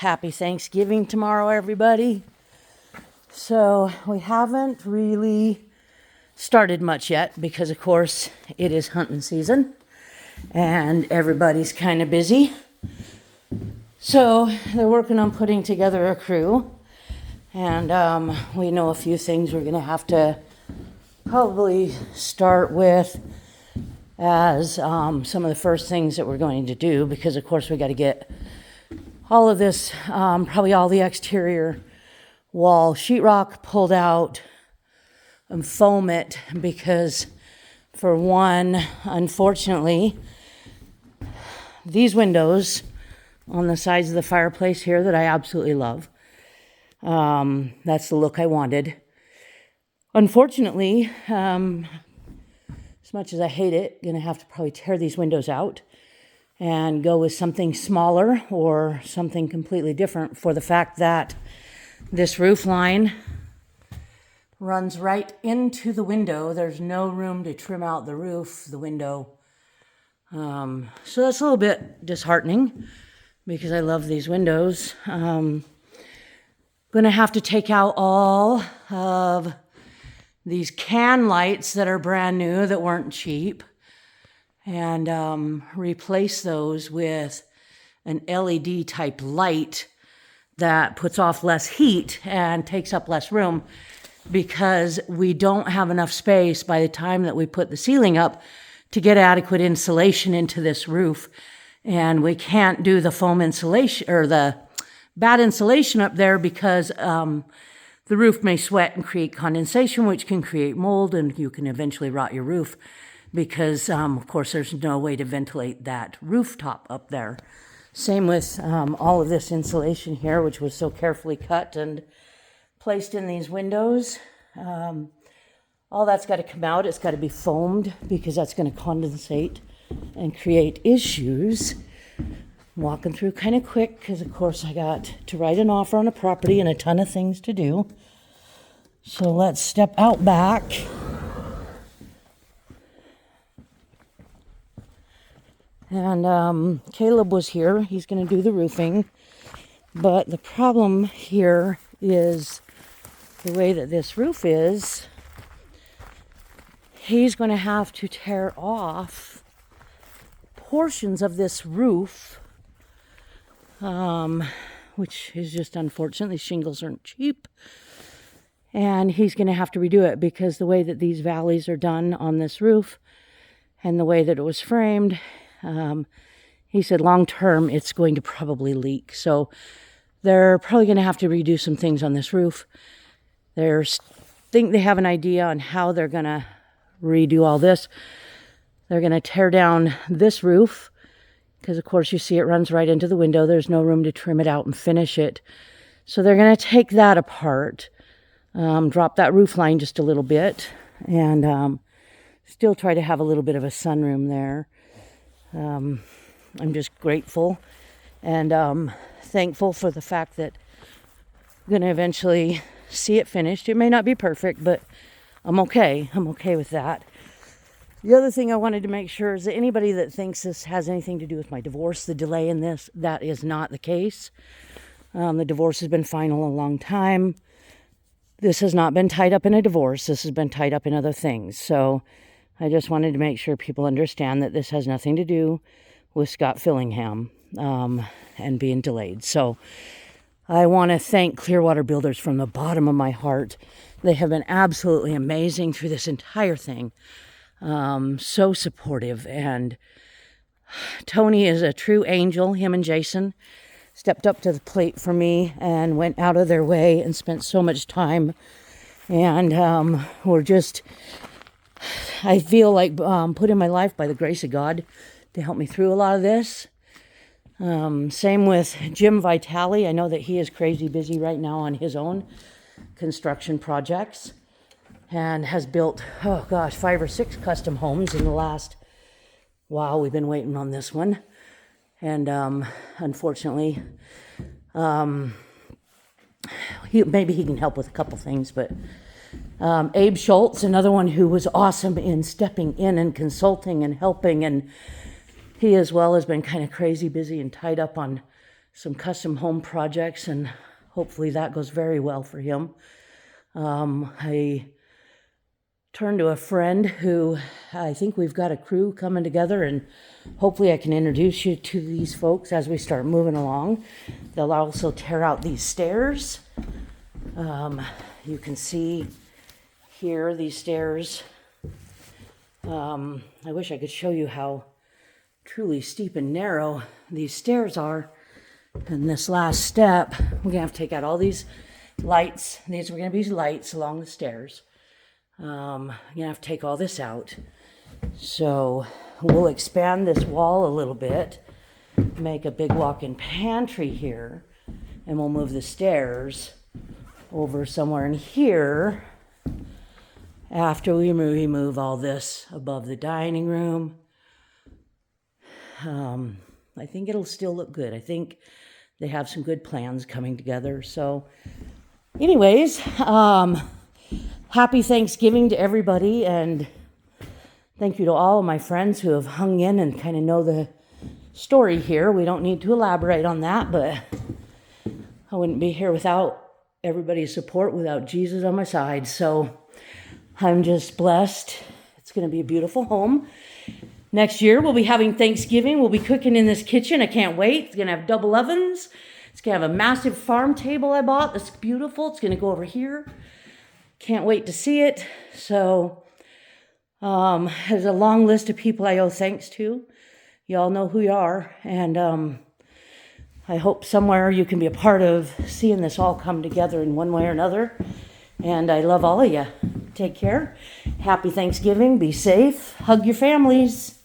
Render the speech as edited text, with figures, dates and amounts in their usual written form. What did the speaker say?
Happy Thanksgiving tomorrow, everybody. So we haven't really started much yet because, of course, it is hunting season and everybody's kind of busy. So they're working on putting together a crew, and we know a few things we're going to have to probably start with as some of the first things that we're going to do, because of course we got to get all of this, probably all the exterior wall sheetrock pulled out and foam it, because for one, unfortunately, these windows on the sides of the fireplace here that I absolutely love, that's the look I wanted. Unfortunately, as much as I hate it, gonna have to probably tear these windows out and go with something smaller or something completely different, for the fact that this roof line runs right into the window. There's no room to trim out the roof, the window. So that's a little bit disheartening because I love these windows. Gonna have to take out all of these can lights that are brand new that weren't cheap, and replace those with an LED type light that puts off less heat and takes up less room, because we don't have enough space by the time that we put the ceiling up to get adequate insulation into this roof. And we can't do the foam insulation or the bad insulation up there because the roof may sweat and create condensation, which can create mold, and you can eventually rot your roof, because of course there's no way to ventilate that rooftop up there. Same with all of this insulation here, which was so carefully cut and placed in these windows. All that's got to come out. It's got to be foamed, because that's going to condensate and create issues. I'm walking through kind of quick because, of course, I got to write an offer on a property and a ton of things to do. So let's step out back. And Caleb was here. He's going to do the roofing. But the problem here is the way that this roof is. He's going to have to tear off portions of this roof, which is just unfortunate. These shingles aren't cheap. And he's going to have to redo it, because the way that these valleys are done on this roof and the way that it was framed, he said long term it's going to probably leak. So they're probably going to have to redo some things on this roof. Think they have an idea on how they're going to redo all this. They're going to tear down this roof, because of course you see it runs right into the window. There's no room to trim it out and finish it. So they're going to take that apart, drop that roof line just a little bit, and still try to have a little bit of a sunroom there. I'm just grateful and thankful for the fact that I'm going to eventually see it finished. It may not be perfect, but I'm okay. I'm okay with that. The other thing I wanted to make sure is that anybody that thinks this has anything to do with my divorce, the delay in this, that is not the case. The divorce has been final a long time. This has not been tied up in a divorce. This has been tied up in other things. So I just wanted to make sure people understand that this has nothing to do with Scott Fillingham and being delayed. So I want to thank Clearwater Builders from the bottom of my heart. They have been absolutely amazing through this entire thing. So supportive. And Tony is a true angel. Him and Jason stepped up to the plate for me and went out of their way and spent so much time. And we're just, I feel like put in my life by the grace of God to help me through a lot of this. Same with Jim Vitale. I know that he is crazy busy right now on his own construction projects, and has built, 5 or 6 custom homes in the last, we've been waiting on this one. And unfortunately, maybe he can help with a couple things, but Abe Schultz, another one who was awesome in stepping in and consulting and helping, and he as well has been kind of crazy busy and tied up on some custom home projects, and hopefully that goes very well for him. I turned to a friend who I think we've got a crew coming together, and hopefully I can introduce you to these folks as we start moving along. They'll also tear out these stairs. You can see here these stairs. I wish I could show you how truly steep and narrow these stairs are. And this last step, we're gonna have to take out all these lights. These are gonna be lights along the stairs. I'm gonna have to take all this out. So we'll expand this wall a little bit, make a big walk-in pantry here, and we'll move the stairs over somewhere in here after we remove all this above the dining room. I think it'll still look good. I think they have some good plans coming together. So anyways, happy Thanksgiving to everybody, and thank you to all of my friends who have hung in and kind of know the story here. We don't need to elaborate on that, but I wouldn't be here without everybody's support, without Jesus on my side. So I'm just blessed. It's going to be a beautiful home. Next year, we'll be having Thanksgiving. We'll be cooking in this kitchen. I can't wait. It's going to have double ovens. It's going to have a massive farm table I bought that's beautiful. It's going to go over here. Can't wait to see it. So there's a long list of people I owe thanks to. You all know who you are. And I hope somewhere you can be a part of seeing this all come together in one way or another. And I love all of you. Take care. Happy Thanksgiving. Be safe. Hug your families.